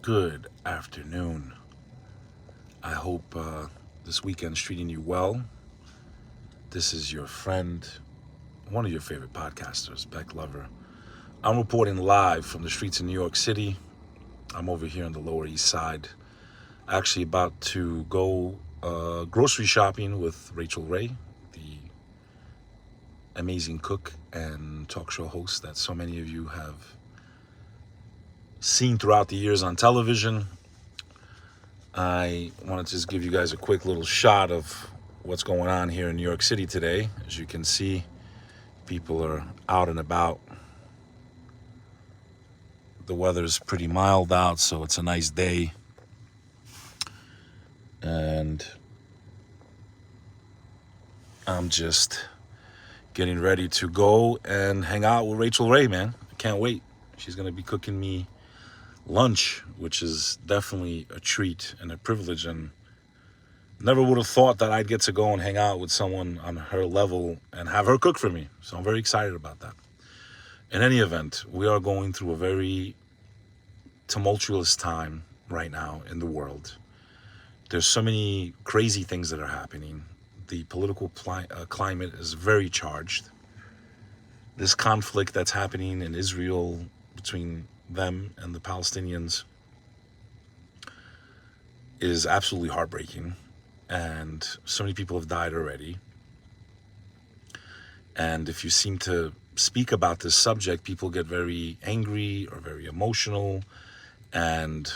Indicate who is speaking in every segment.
Speaker 1: Good afternoon. I hope this weekend's treating you well. This is your friend, one of your favorite podcasters, Beck Lover. I'm reporting live from the streets of New York City. I'm over here on the Lower East Side. Actually, about to go grocery shopping with Rachel Ray, the amazing cook and talk show host that so many of you have seen throughout the years on television. I wanted to just give you guys a quick little shot of what's going on here in New York City today. As you can see, people are out and about. The weather's pretty mild out, so it's a nice day. And I'm just getting ready to go and hang out with Rachel Ray, man. I can't wait. She's going to be cooking me lunch, which is definitely a treat and a privilege, and never would have thought that I'd get to go and hang out with someone on her level and have her cook for me. So I'm very excited about that. In any event, we are going through a very tumultuous time right now in the world. There's so many crazy things that are happening. The political climate is very charged. This conflict that's happening in Israel between them and the Palestinians is absolutely heartbreaking. And so many people have died already. And if you seem to speak about this subject, people get very angry or very emotional. And,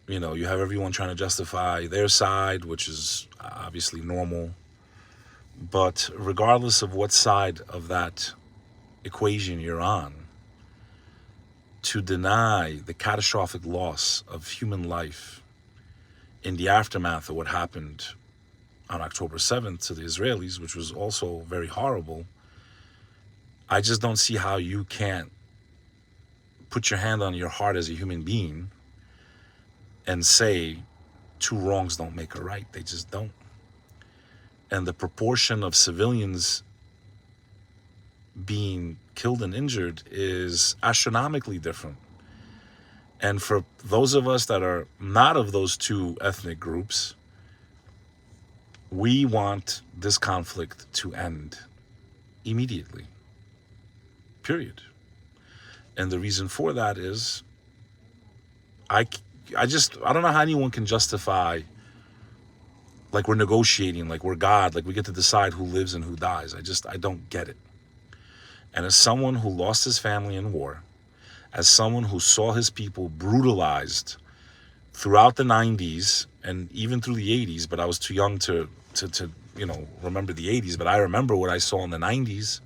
Speaker 1: you know, you have everyone trying to justify their side, which is obviously normal. But regardless of what side of that equation you're on, to deny the catastrophic loss of human life in the aftermath of what happened on October 7th to the Israelis, which was also very horrible, I just don't see how you can't put your hand on your heart as a human being and say two wrongs don't make a right. They just don't. And the proportion of civilians being killed and injured is astronomically different. And for those of us that are not of those two ethnic groups, we want this conflict to end immediately. Period. And the reason for that is I don't know how anyone can justify like we're negotiating, like we're God, like we get to decide who lives and who dies. I don't get it. And as someone who lost his family in war, as someone who saw his people brutalized throughout the 90s and even through the 80s, but I was too young to remember the 80s, but I remember what I saw in the 90s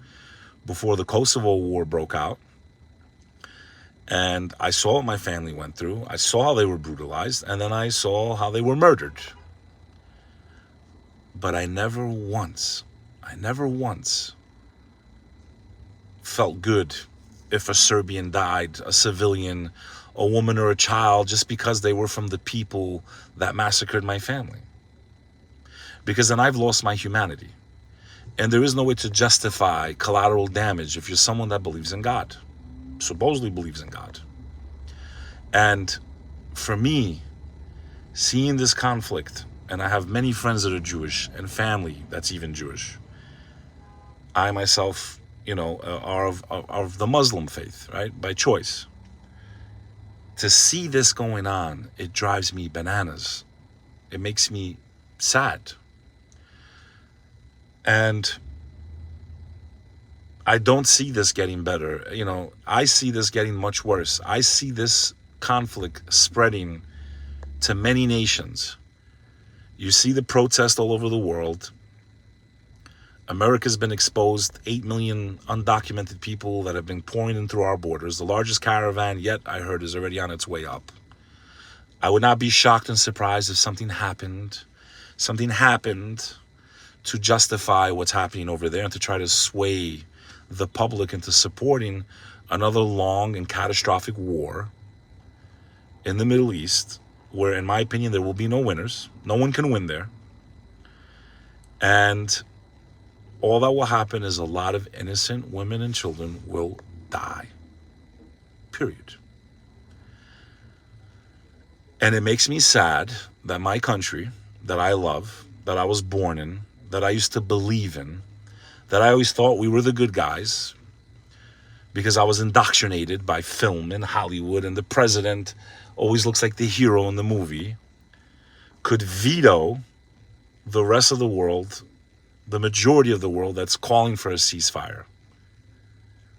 Speaker 1: before the Kosovo War broke out. And I saw what my family went through. I saw how they were brutalized, and then I saw how they were murdered. But I never once felt good if a Serbian died, a civilian, a woman or a child, just because they were from the people that massacred my family. Because then I've lost my humanity. And there is no way to justify collateral damage if you're someone that believes in God, supposedly believes in God. And for me, seeing this conflict, and I have many friends that are Jewish and family that's even Jewish. I myself, are of the Muslim faith, right, by choice. To see this going on, it drives me bananas. It makes me sad. And I don't see this getting better. I see this getting much worse. I see this conflict spreading to many nations. You see the protest all over the world. America's been exposed, 8 million undocumented people that have been pouring in through our borders. The largest caravan yet, I heard, is already on its way up. I would not be shocked and surprised if something happened to justify what's happening over there and to try to sway the public into supporting another long and catastrophic war in the Middle East, where, in my opinion, there will be no winners. No one can win there. And all that will happen is a lot of innocent women and children will die. Period. And it makes me sad that my country, that I love, that I was born in, that I used to believe in, that I always thought we were the good guys because I was indoctrinated by film in Hollywood, and the president always looks like the hero in the movie, could veto the rest of the world, the majority of the world that's calling for a ceasefire.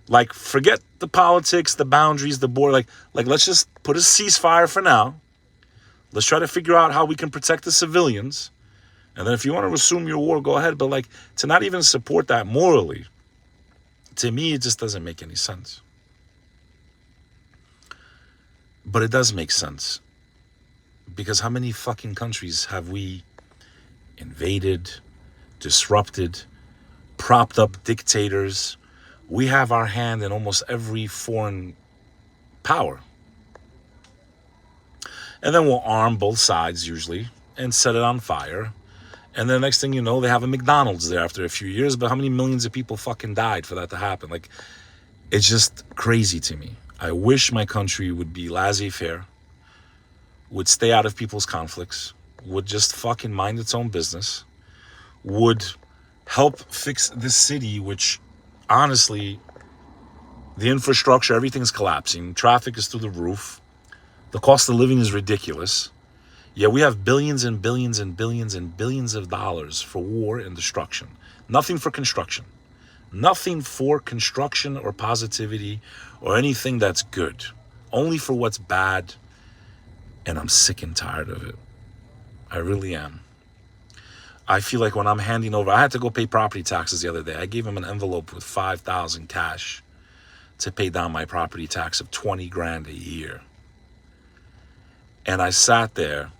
Speaker 1: Like, forget the politics, the boundaries, the border. Like let's just put a ceasefire for now. Let's try to figure out how we can protect the civilians. And then if you want to resume your war, go ahead. But like, to not even support that morally, to me, it just doesn't make any sense. But it does make sense. Because how many fucking countries have we invaded, disrupted, propped up dictators? We have our hand in almost every foreign power. And then we'll arm both sides usually and set it on fire. And then the next thing you know, they have a McDonald's there after a few years. But how many millions of people fucking died for that to happen? Like, it's just crazy to me. I wish my country would be laissez-faire, would stay out of people's conflicts, would just fucking mind its own business, would help fix this city, which honestly, the infrastructure, everything's collapsing. Traffic is through the roof. The cost of living is ridiculous. Yet we have billions and billions and billions and billions of dollars for war and destruction. Nothing for construction. Nothing for construction or positivity or anything that's good. Only for what's bad. And I'm sick and tired of it. I really am. I feel like when I'm handing over, I had to go pay property taxes the other day. I gave him an envelope with $5,000 cash to pay down my property tax of $20,000 a year. And I sat there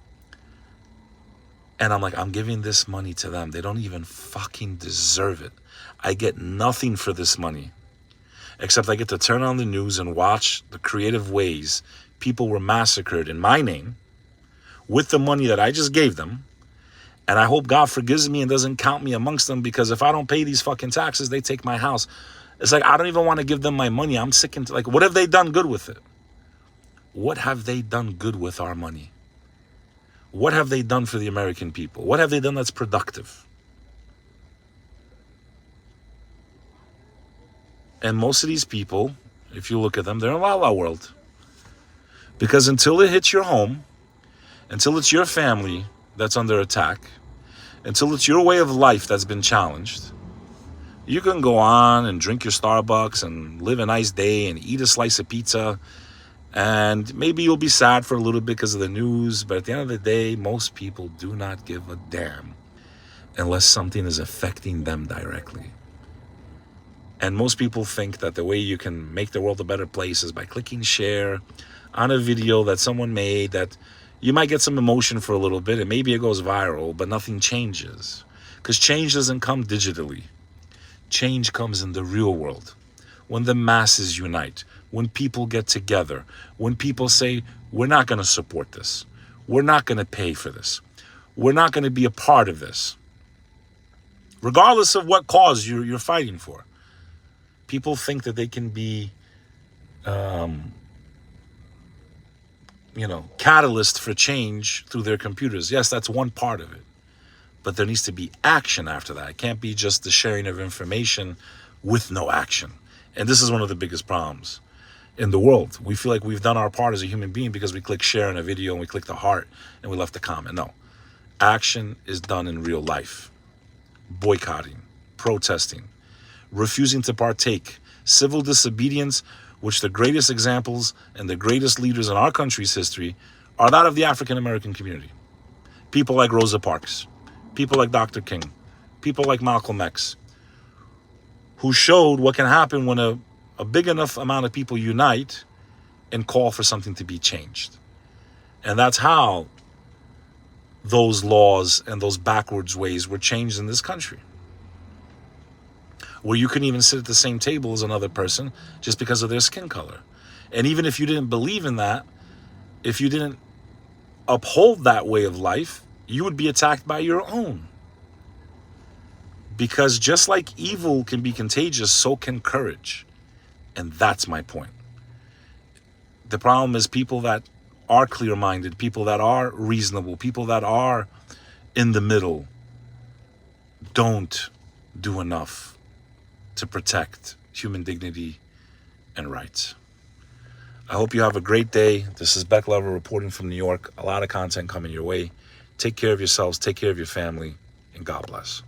Speaker 1: and I'm like, I'm giving this money to them. They don't even fucking deserve it. I get nothing for this money, except I get to turn on the news and watch the creative ways people were massacred in my name with the money that I just gave them. And I hope God forgives me and doesn't count me amongst them, because if I don't pay these fucking taxes, they take my house. It's like, I don't even want to give them my money. I'm sick and like, what have they done good with it? What have they done good with our money? What have they done for the American people? What have they done that's productive? And most of these people, if you look at them, they're in La La world. Because until it hits your home, until it's your family that's under attack, until it's your way of life that's been challenged, you can go on and drink your Starbucks and live a nice day and eat a slice of pizza, and maybe you'll be sad for a little bit because of the news, but at the end of the day, most people do not give a damn unless something is affecting them directly. And most people think that the way you can make the world a better place is by clicking share on a video that someone made, that you might get some emotion for a little bit and maybe it goes viral, but nothing changes. Because change doesn't come digitally. Change comes in the real world. When the masses unite, when people get together, when people say, we're not going to support this. We're not going to pay for this. We're not going to be a part of this. Regardless of what cause you're fighting for. People think that they can be, catalyst for change through their computers. Yes, that's one part of it. But there needs to be action after that. It can't be just the sharing of information with no action. And this is one of the biggest problems in the world. We feel like we've done our part as a human being because we click share in a video and we click the heart and we left a comment. No. Action is done in real life. Boycotting, protesting, refusing to partake, civil disobedience, which the greatest examples and the greatest leaders in our country's history are that of the African American community. People like Rosa Parks, people like Dr. King, people like Malcolm X, who showed what can happen when a big enough amount of people unite and call for something to be changed. And that's how those laws and those backwards ways were changed in this country, where you couldn't even sit at the same table as another person just because of their skin color. And even if you didn't believe in that, if you didn't uphold that way of life, you would be attacked by your own. Because just like evil can be contagious, so can courage. And that's my point. The problem is people that are clear-minded, people that are reasonable, people that are in the middle, don't do enough to protect human dignity and rights. I hope you have a great day. This is Beck Lover reporting from New York. A lot of content coming your way. Take care of yourselves, take care of your family, and God bless.